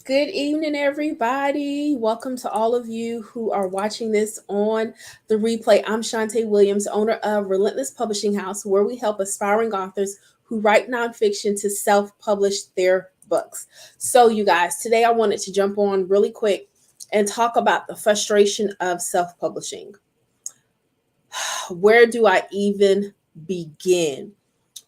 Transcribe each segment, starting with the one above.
Good evening, everybody. Welcome to all of you who are watching this on the replay. I'm Shantae Williams, owner of Relentless Publishing House, where we help aspiring authors who write nonfiction to self-publish their books. So, you guys, today I wanted to jump on really quick and talk about the frustration of self-publishing. Where do I even begin?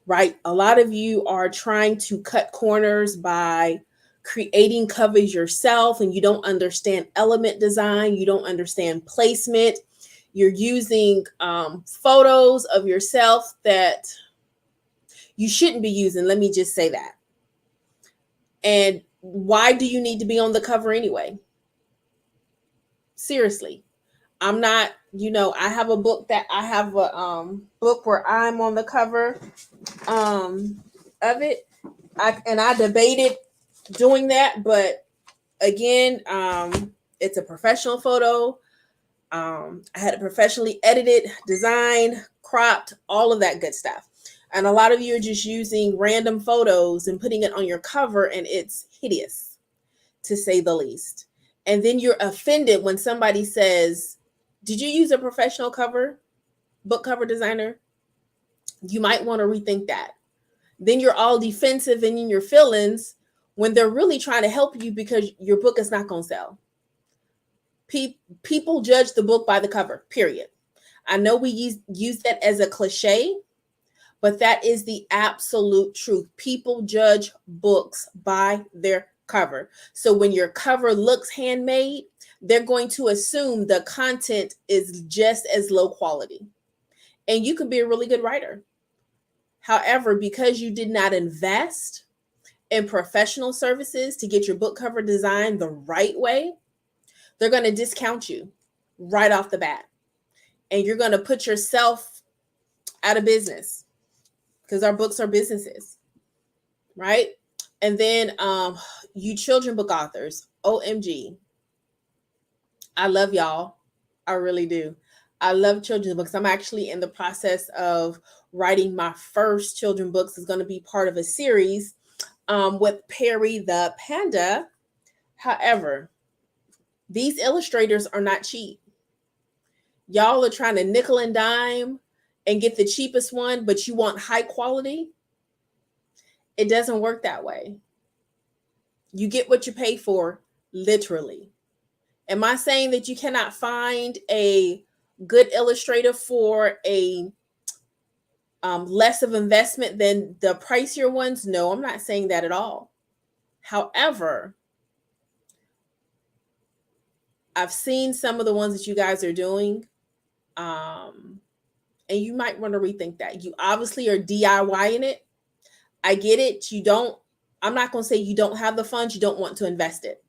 Right? A lot of you are trying to cut corners by creating covers yourself, and you don't understand element design, you don't understand placement. You're using photos of yourself that you shouldn't be using. Let me just say that. And why do you need to be on the cover anyway? Seriously. I'm not, I have a book that I have a book where I'm on the cover of it. I debated doing that, but again, it's a professional photo. I had it professionally edited, designed, cropped, all of that good stuff. And a lot of you are just using random photos and putting it on your cover, and it's hideous, to say the least. And then you're offended when somebody says, "Did you use a professional book cover designer?" You might want to rethink that. Then you're all defensive and in your feelings when they're really trying to help you because your book is not going to sell. People judge the book by the cover, period. I know we use that as a cliche, but that is the absolute truth. People judge books by their cover. So when your cover looks handmade, they're going to assume the content is just as low quality. And you could be a really good writer. However, because you did not invest in professional services to get your book cover designed the right way, they're going to discount you right off the bat. And you're going to put yourself out of business because our books are businesses, right? And then you children book authors, OMG. I love y'all. I really do. I love children's books. I'm actually in the process of writing my first children's books. It's going to be part of a series with Perry the Panda. However, these illustrators are not cheap. Y'all are trying to nickel and dime and get the cheapest one, but you want high quality. It doesn't work that way. You get what you pay for, literally. Am I saying that you cannot find a good illustrator for a less of investment than the pricier ones? No, I'm not saying that at all. However, I've seen some of the ones that you guys are doing, and you might want to rethink that. You obviously are DIYing it. I get it. I'm not going to say you don't have the funds, you don't want to invest it.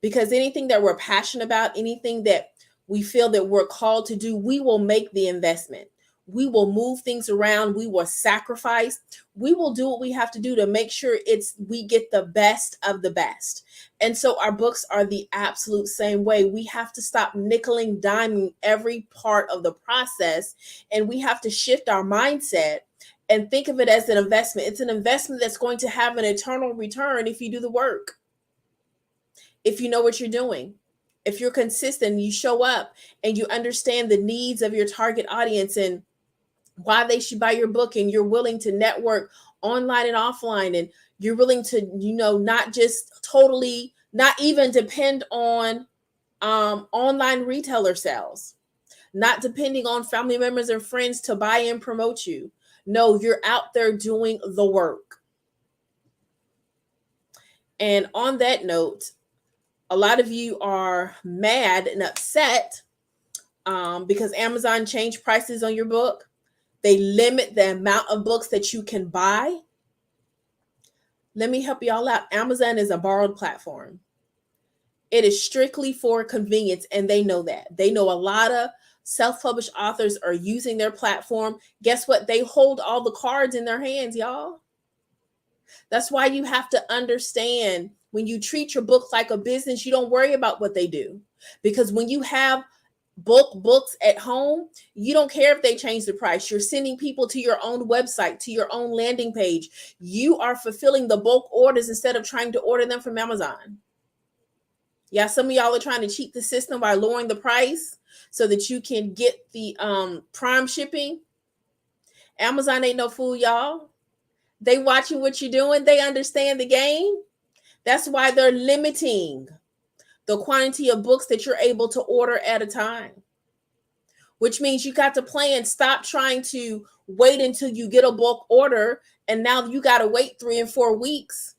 Because anything that we're passionate about, anything that we feel that we're called to do, we will make the investment. We will move things around. We will sacrifice. We will do what we have to do to make sure we get the best of the best. And so our books are the absolute same way. We have to stop nickeling, diming every part of the process, and we have to shift our mindset and think of it as an investment. It's an investment that's going to have an eternal return if you do the work. If you know what you're doing, if you're consistent, you show up and you understand the needs of your target audience and why they should buy your book, and you're willing to network online and offline, and you're willing to, not even depend on online retailer sales, not depending on family members and friends to buy and promote you. No, you're out there doing the work. And on that note, a lot of you are mad and upset because Amazon changed prices on your book. They limit the amount of books that you can buy. Let me help y'all out. Amazon is a borrowed platform. It is strictly for convenience, and they know that. They know a lot of self-published authors are using their platform. Guess what? They hold all the cards in their hands, y'all. That's why you have to understand, when you treat your book like a business, you don't worry about what they do. Because when you have bulk books at home, you don't care if they change the price. You're sending people to your own website, to your own landing page. You are fulfilling the bulk orders instead of trying to order them from Amazon. Yeah, some of y'all are trying to cheat the system by lowering the price so that you can get the prime shipping. Amazon ain't no fool, y'all. They watching what you're doing. They understand the game. That's why they're limiting the quantity of books that you're able to order at a time, which means you got to plan. Stop trying to wait until you get a bulk order, and now you got to wait 3 and 4 weeks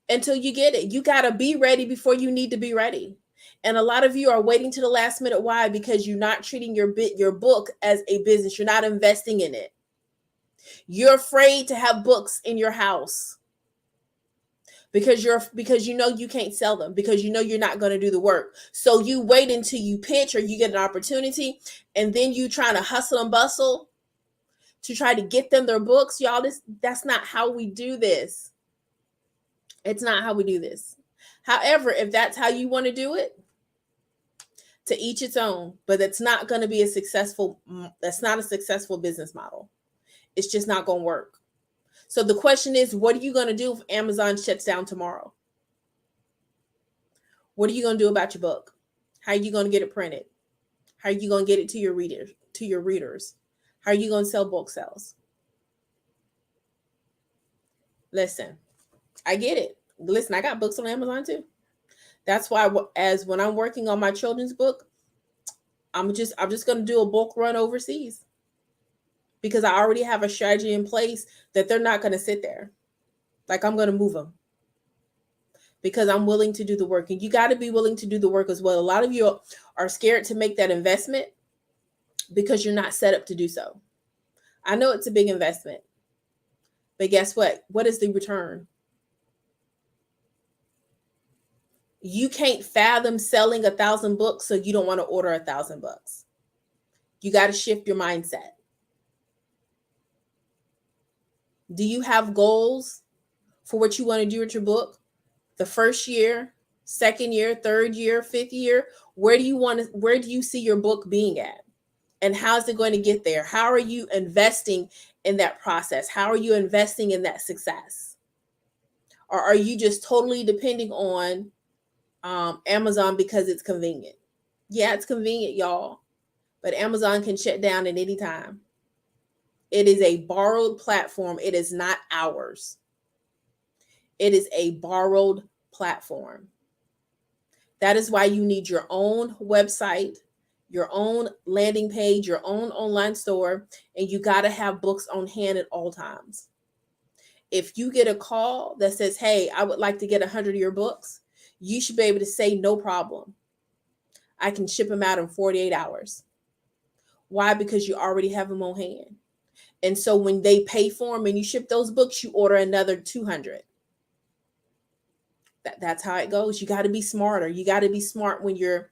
until you get it. You got to be ready before you need to be ready. And a lot of you are waiting to the last minute. Why? Because you're not treating your book as a business. You're not investing in it. You're afraid to have books in your house because you know you can't sell them, because you know you're not going to do the work. So you wait until you pitch or you get an opportunity, and then you trying to hustle and bustle to try to get them their books. Y'all, that's not how we do this. It's not how we do this. However, if that's how you want to do it, to each its own, but that's not going to be that's not a successful business model. It's just not going to work. So the question is, what are you going to do if Amazon shuts down tomorrow? What are you going to do about your book? How are you going to get it printed? How are you going to get it to your readers? How are you going to sell book sales? Listen, I get it. Listen, I got books on Amazon too. That's why when I'm working on my children's book, I'm just going to do a bulk run overseas, because I already have a strategy in place that they're not going to sit there. Like, I'm going to move them because I'm willing to do the work. And you got to be willing to do the work as well. A lot of you are scared to make that investment because you're not set up to do so. I know it's a big investment, but guess what? What is the return? You can't fathom selling 1,000 books, so you don't want to order 1,000 books. You got to shift your mindset. Do you have goals for what you want to do with your book? The first year, second year, third year, fifth year? Where do you see your book being at? And how's it going to get there? How are you investing in that process? How are you investing in that success? Or are you just totally depending on Amazon because it's convenient? Yeah, it's convenient, y'all, but Amazon can shut down at any time. It is a borrowed platform. It is not ours. It is a borrowed platform. That is why you need your own website, your own landing page, your own online store, and you got to have books on hand at all times. If you get a call that says, hey, I would like to get 100 of your books, you should be able to say, no problem. I can ship them out in 48 hours. Why? Because you already have them on hand. And so when they pay for them and you ship those books, you order another 200. That's how it goes. You got to be smarter. You got to be smart when you're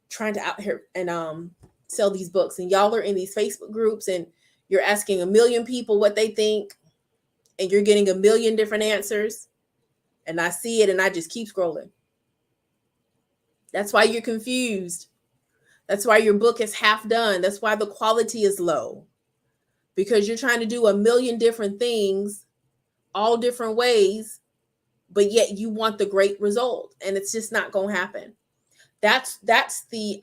trying to out here and sell these books. And y'all are in these Facebook groups and you're asking 1 million people what they think, and you're getting 1 million different answers. And I see it and I just keep scrolling. That's why you're confused. That's why your book is half done. That's why the quality is low. Because you're trying to do 1 million different things, all different ways, but yet you want the great result, and it's just not going to happen. That's the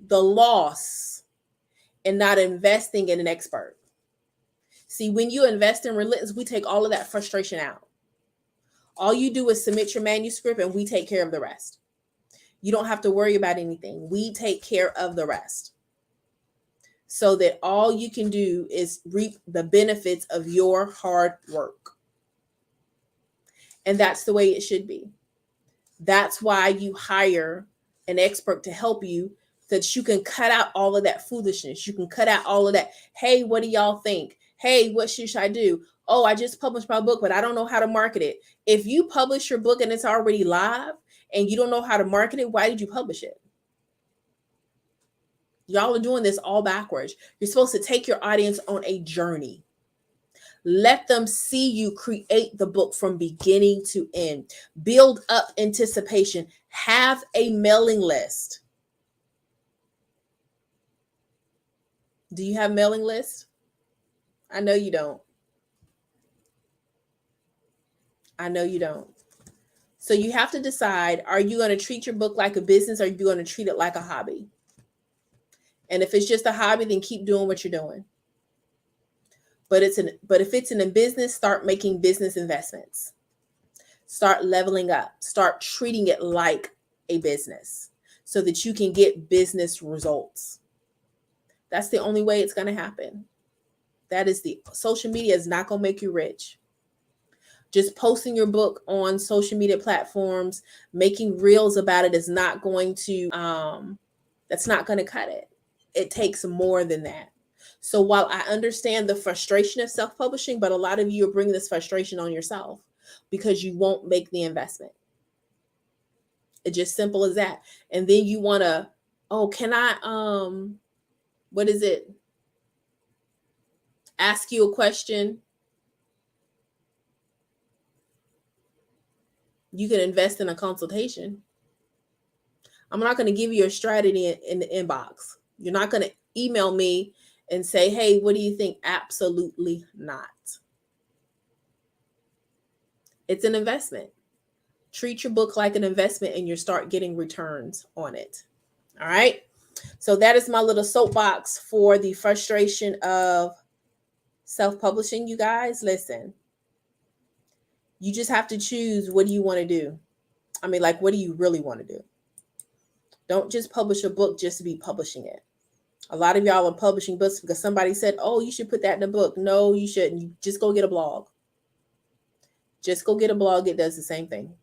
loss in not investing in an expert. See, when you invest in Relentless, we take all of that frustration out. All you do is submit your manuscript, and we take care of the rest. You don't have to worry about anything. We take care of the rest, so that all you can do is reap the benefits of your hard work. And that's the way it should be. That's why you hire an expert to help you, so that you can cut out all of that foolishness. You can cut out all of that. Hey, what do y'all think? Hey, what should I do? Oh, I just published my book, but I don't know how to market it. If you publish your book and it's already live and you don't know how to market it, why did you publish it? Y'all are doing this all backwards. You're supposed to take your audience on a journey. Let them see you create the book from beginning to end. Build up anticipation. Have a mailing list. Do you have mailing lists? I know you don't. I know you don't. So you have to decide, are you going to treat your book like a business, or are you going to treat it like a hobby? And if it's just a hobby, then keep doing what you're doing. But if it's in a business, start making business investments. Start leveling up. Start treating it like a business so that you can get business results. That's the only way it's going to happen. Social media is not going to make you rich. Just posting your book on social media platforms, making reels about it is not going to, that's not going to cut it. It takes more than that. So while I understand the frustration of self-publishing, but a lot of you are bringing this frustration on yourself because you won't make the investment. It's just simple as that. And then you want to, can I, what is it? Ask you a question. You can invest in a consultation. I'm not going to give you a strategy in the inbox. You're not going to email me and say, hey, what do you think? Absolutely not. It's an investment. Treat your book like an investment and you start getting returns on it. All right. So that is my little soapbox for the frustration of self-publishing, you guys. Listen, you just have to choose, what do you want to do? I mean, like, what do you really want to do? Don't just publish a book just to be publishing it. A lot of y'all are publishing books because somebody said, oh, you should put that in a book. No, you shouldn't. You just go get a blog. Just go get a blog. It does the same thing.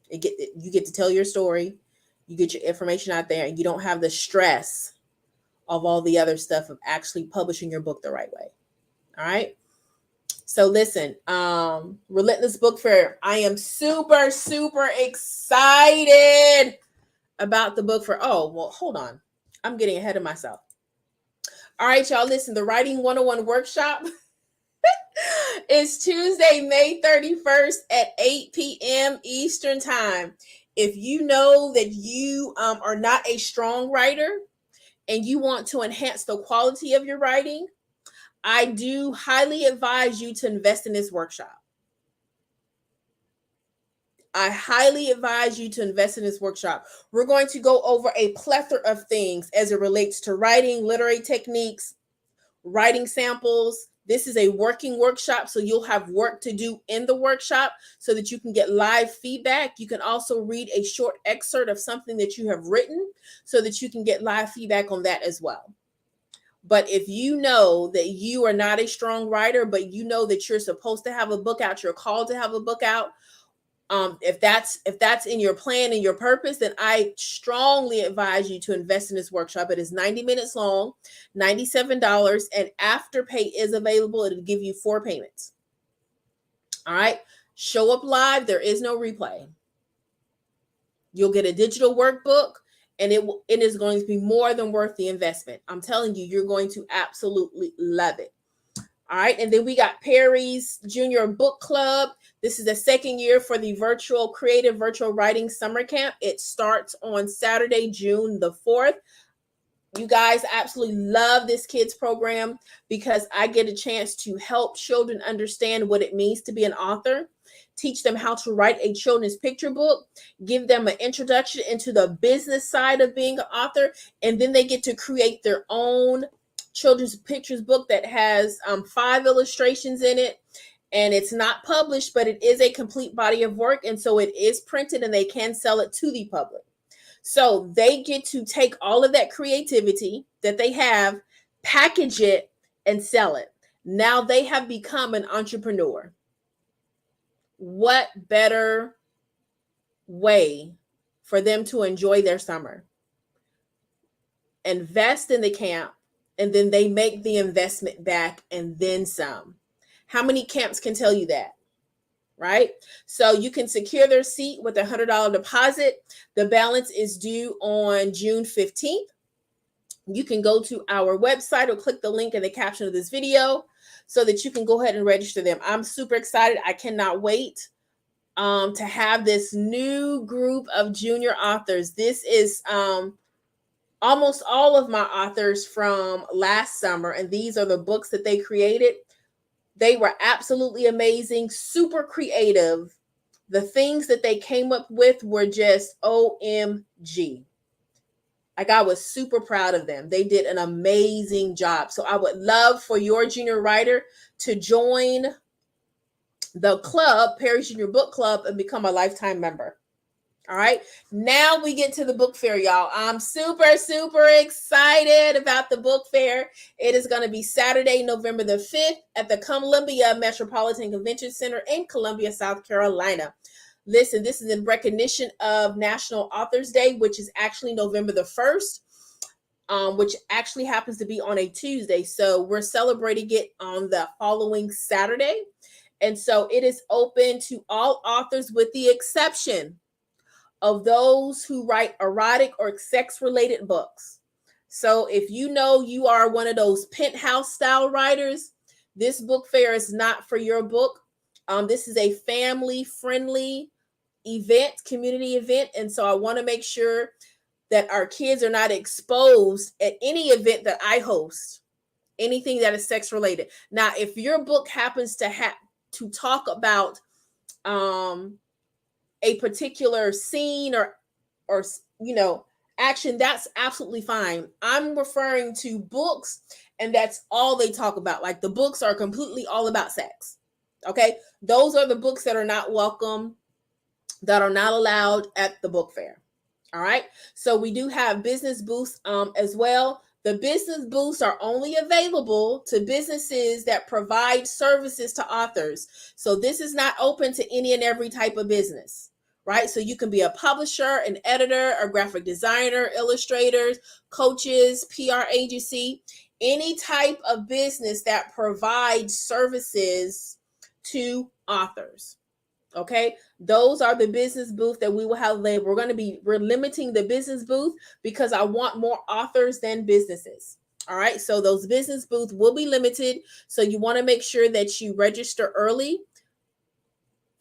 You get to tell your story. You get your information out there, and you don't have the stress of all the other stuff of actually publishing your book the right way. All right. So listen, Relentless Book Fair. I am super, super excited about the book fair. Oh, well, hold on. I'm getting ahead of myself. All right, y'all, listen, the Writing 101 workshop is Tuesday, May 31st at 8 p.m. Eastern Time. If you know that you are not a strong writer and you want to enhance the quality of your writing, I do highly advise you to invest in this workshop. I highly advise you to invest in this workshop. We're going to go over a plethora of things as it relates to writing, literary techniques, writing samples. This is a working workshop, so you'll have work to do in the workshop so that you can get live feedback. You can also read a short excerpt of something that you have written so that you can get live feedback on that as well. But if you know that you are not a strong writer, but you know that you're supposed to have a book out, you're called to have a book out, if that's in your plan and your purpose, then I strongly advise you to invest in this workshop. It is 90 minutes long, $97, and AfterPay is available. It'll give you 4 payments. All right. Show up live. There is no replay. You'll get a digital workbook, and it is going to be more than worth the investment. I'm telling you, you're going to absolutely love it. All right. And then we got Perry's Junior Book Club. This is the second year for the creative virtual writing summer camp. It starts on Saturday, June the 4th. You guys absolutely love this kids program because I get a chance to help children understand what it means to be an author, teach them how to write a children's picture book, give them an introduction into the business side of being an author, and then they get to create their own children's pictures book that has 5 illustrations in it, and it's not published, but it is a complete body of work, and so it is printed and they can sell it to the public. So they get to take all of that creativity that they have, package it, and sell it. Now they have become an entrepreneur. What better way for them to enjoy their summer? Invest in the camp, and then they make the investment back and then some. How many camps can tell you that? Right? So you can secure their seat with a $100 deposit. The balance is due on June 15th. You can go to our website or click the link in the caption of this video so that you can go ahead and register them. I'm super excited. I cannot wait to have this new group of junior authors. This is almost all of my authors from last summer, and these are the books that they created. They were absolutely amazing, super creative. The things that they came up with were just OMG. Like, I was super proud of them. They did an amazing job. So I would love for your junior writer to join the club, Perry Junior Book Club, and become a lifetime member. All right. Now we get to the book fair, y'all. I'm super, super excited about the book fair. It is going to be Saturday, November the 5th at the Columbia Metropolitan Convention Center in Columbia, South Carolina. Listen, this is in recognition of National Authors Day, which is actually November the 1st, which actually happens to be on a Tuesday. So we're celebrating it on the following Saturday. And so it is open to all authors with the exception of those who write erotic or sex-related books. So if you know you are one of those penthouse style writers, this book fair is not for your book. This is a family-friendly event, community event. And so I want to make sure that our kids are not exposed at any event that I host, anything that is sex-related. Now, if your book happens to talk about a particular scene or action, that's absolutely fine. I'm referring to books, and that's all they talk about. Like, the books are completely all about sex. Okay, those are the books that are not welcome, that are not allowed at the book fair. All right, so we do have business booths as well. The business booths are only available to businesses that provide services to authors. So this is not open to any and every type of business, right? So you can be a publisher, an editor, a graphic designer, illustrators, coaches, PR agency, any type of business that provides services to authors. Okay, those are the business booth that we will have later. We're limiting the business booth because I want more authors than businesses. All right, so those business booths will be limited. So you want to make sure that you register early.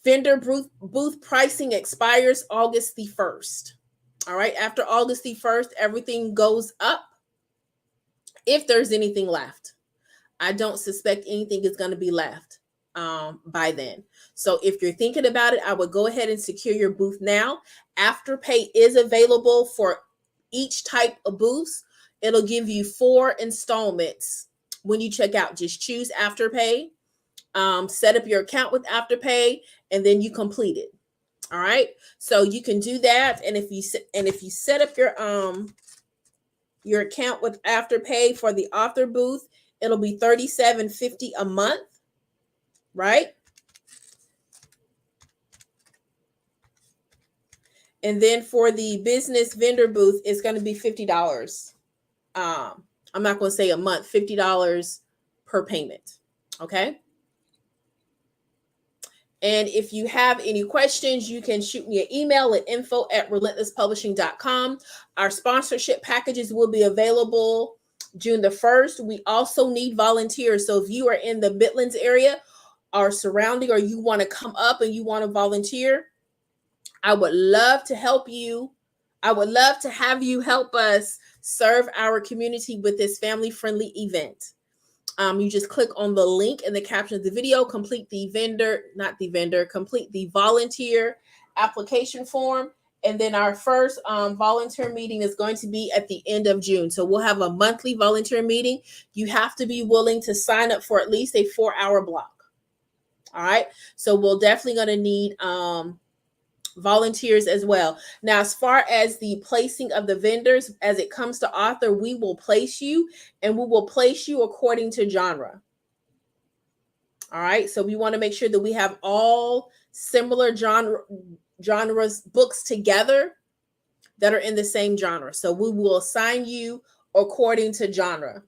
Vendor booth pricing expires August the 1st. All right, after August the 1st, everything goes up if there's anything left. I don't suspect anything is going to be left by then. So if you're thinking about it, I would go ahead and secure your booth now. AfterPay is available for each type of booths. It'll give you 4 installments when you check out. Just choose AfterPay, set up your account with AfterPay, and then you complete it. All right, so you can do that. And if you set up your account with AfterPay for the author booth, it'll be $37.50 a month, right? And then for the business vendor booth, it's going to be $50. I'm not going to say a month, $50 per payment. Okay. And if you have any questions, you can shoot me an email at info@relentlesspublishing.com. Our sponsorship packages will be available June the 1st. We also need volunteers. So if you are in the Midlands area or surrounding, or you want to come up and you want to volunteer, I would love to help you. I would love to have you help us serve our community with this family-friendly event. You just click on the link in the caption of the video, complete the volunteer application form. And then our first volunteer meeting is going to be at the end of June. So we'll have a monthly volunteer meeting. You have to be willing to sign up for at least a 4-hour block. All right. So we're definitely going to need volunteers as well. Now, as far as the placing of the vendors, as it comes to author, we will place you, and we will place you according to genre. All right. So we want to make sure that we have all similar genres books together that are in the same genre. So we will assign you according to genre.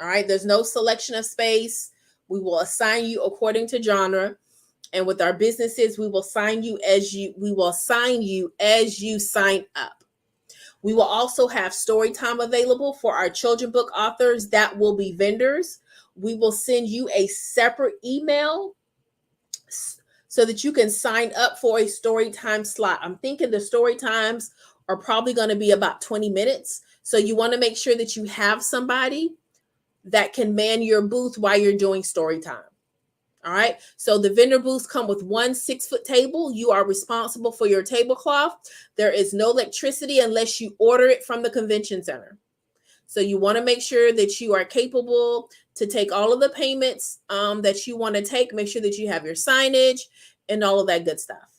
All right. There's no selection of space. We will assign you according to genre. And with our businesses, we will assign you as you sign up. We will also have story time available for our children book authors that will be vendors. We will send you a separate email so that you can sign up for a story time slot. I'm thinking the story times are probably going to be about 20 minutes. So you want to make sure that you have somebody that can man your booth while you're doing story time. All right. So the vendor booths come with one 6-foot table. You are responsible for your tablecloth. There is no electricity unless you order it from the convention center. So you want to make sure that you are capable to take all of the payments that you want to take. Make sure that you have your signage and all of that good stuff.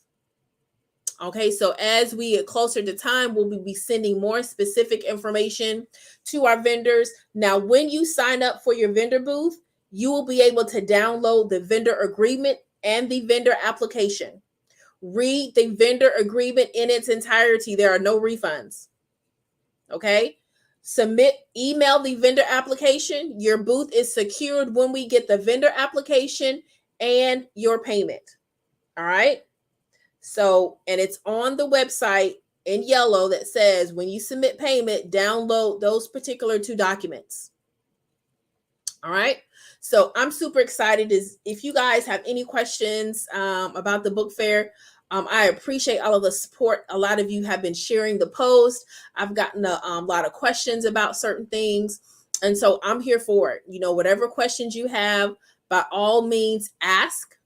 Okay, so as we get closer to time, we'll be sending more specific information to our vendors. Now, when you sign up for your vendor booth, you will be able to download the vendor agreement and the vendor application. Read the vendor agreement in its entirety. There are no refunds. Okay, email the vendor application. Your booth is secured when we get the vendor application and your payment. All right. So, and it's on the website in yellow that says when you submit payment, download those particular 2 documents. All right. So I'm super excited. If you guys have any questions about the book fair, I appreciate all of the support. A lot of you have been sharing the post. I've gotten a lot of questions about certain things. And so I'm here for it. You know, whatever questions you have, by all means, ask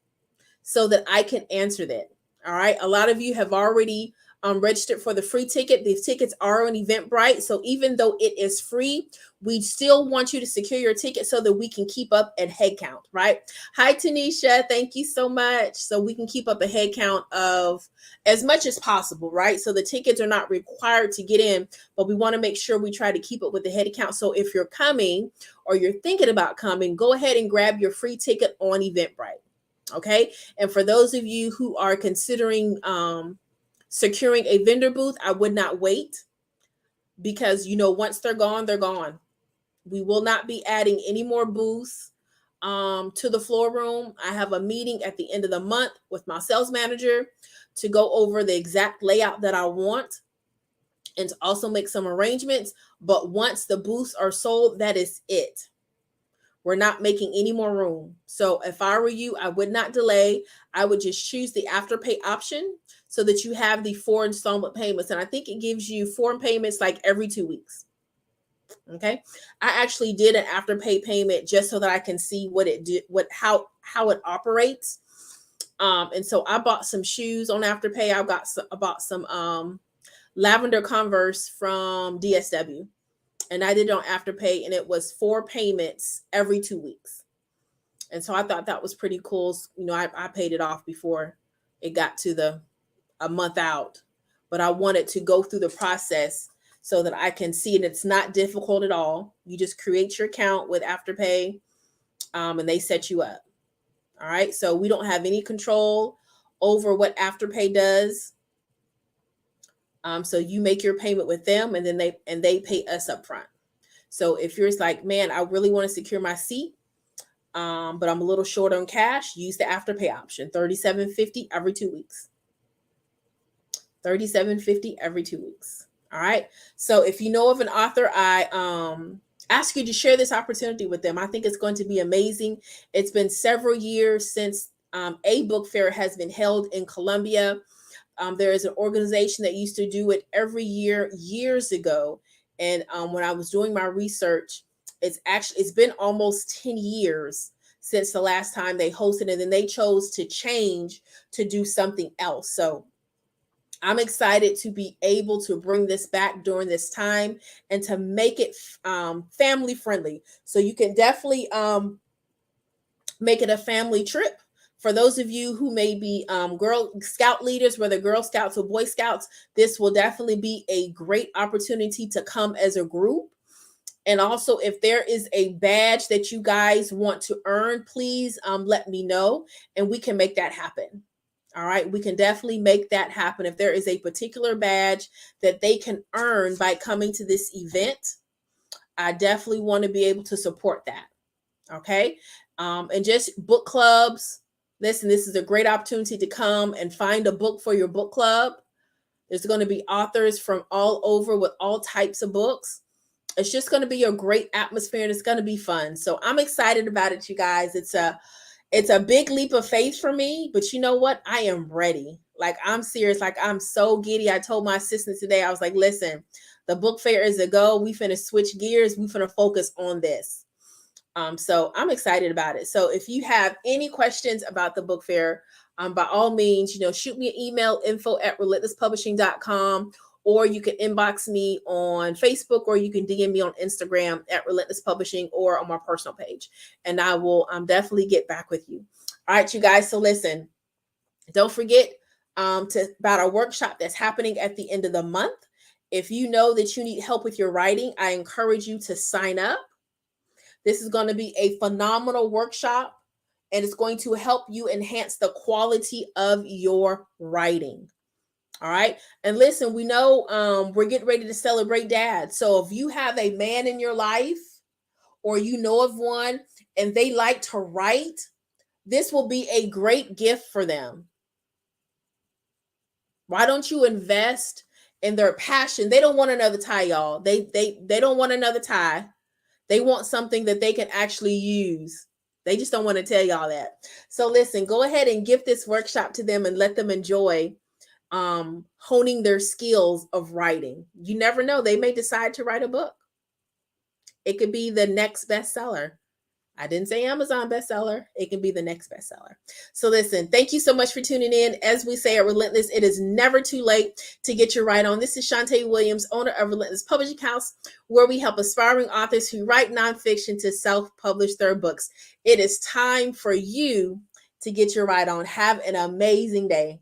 so that I can answer that. All right. A lot of you have already registered for the free ticket. The tickets are on Eventbrite. So even though it is free, we still want you to secure your ticket so that we can keep up at head count, right? Hi, Tanisha. Thank you so much. So we can keep up a head count of as much as possible, right? So the tickets are not required to get in, but we want to make sure we try to keep up with the head count. So if you're coming or you're thinking about coming, go ahead and grab your free ticket on Eventbrite. Okay. And for those of you who are considering securing a vendor booth, I would not wait, because, you know, once they're gone, they're gone. We will not be adding any more booths to the floor room. I have a meeting at the end of the month with my sales manager to go over the exact layout that I want and to also make some arrangements. But once the booths are sold, that is it. We're not making any more room. So if I were you, I would not delay. I would just choose the AfterPay option so that you have the 4 installment payments. And I think it gives you 4 payments like every 2 weeks. Okay. I actually did an AfterPay payment just so that I can see what it did, how it operates. And so I bought some shoes on AfterPay. I bought some lavender Converse from DSW. And I did it on Afterpay, and it was 4 payments every 2 weeks. And so I thought that was pretty cool. You know, I paid it off before it got to a month out, but I wanted to go through the process so that I can see it. It's not difficult at all. You just create your account with Afterpay, and they set you up. All right. So we don't have any control over what Afterpay does. So you make your payment with them, and then they pay us up front. So if you're like, man, I really want to secure my seat, but I'm a little short on cash, use the Afterpay option, $37.50 every 2 weeks. $37.50 every 2 weeks. All right. So if you know of an author, I ask you to share this opportunity with them. I think it's going to be amazing. It's been several years since a book fair has been held in Columbia. There is an organization that used to do it every year years ago. And when I was doing my research, it's been almost 10 years since the last time they hosted, and then they chose to change to do something else. So I'm excited to be able to bring this back during this time and to make it family friendly. So you can definitely make it a family trip. For those of you who may be Girl Scout leaders, whether Girl Scouts or Boy Scouts, this will definitely be a great opportunity to come as a group. And also, if there is a badge that you guys want to earn, please let me know, and we can make that happen. All right, we can definitely make that happen. If there is a particular badge that they can earn by coming to this event, I definitely want to be able to support that. Okay, and just book clubs. Listen, this is a great opportunity to come and find a book for your book club. There's going to be authors from all over with all types of books. It's just going to be a great atmosphere, and it's going to be fun. So I'm excited about it, you guys. It's a big leap of faith for me, but you know what? I am ready. Like, I'm serious. Like, I'm so giddy. I told my assistant today, I was like, listen, The book fair is a go. We finna switch gears. We finna focus on this. So I'm excited about it. So if you have any questions about the book fair, by all means, shoot me an email, info@relentlesspublishing.com, or you can inbox me on Facebook, or you can DM me on Instagram at Relentless Publishing, or on my personal page, and I will definitely get back with you. All right, you guys. So listen, don't forget about our workshop that's happening at the end of the month. If you know that you need help with your writing, I encourage you to sign up. This is going to be a phenomenal workshop, and it's going to help you enhance the quality of your writing. All right. And listen, we know we're getting ready to celebrate dad. So if you have a man in your life, or you know of one, and they like to write, this will be a great gift for them. Why don't you invest in their passion? They don't want another tie, y'all. They don't want another tie. They want something that they can actually use. They just don't want to tell y'all that. So listen, go ahead and give this workshop to them and let them enjoy honing their skills of writing. You never know. They may decide to write a book. It could be the next bestseller. I didn't say Amazon bestseller. It can be the next bestseller. So listen, thank you so much for tuning in. As we say at Relentless, it is never too late to get your right on. This is Shantae Williams, owner of Relentless Publishing House, where we help aspiring authors who write nonfiction to self-publish their books. It is time for you to get your right on. Have an amazing day.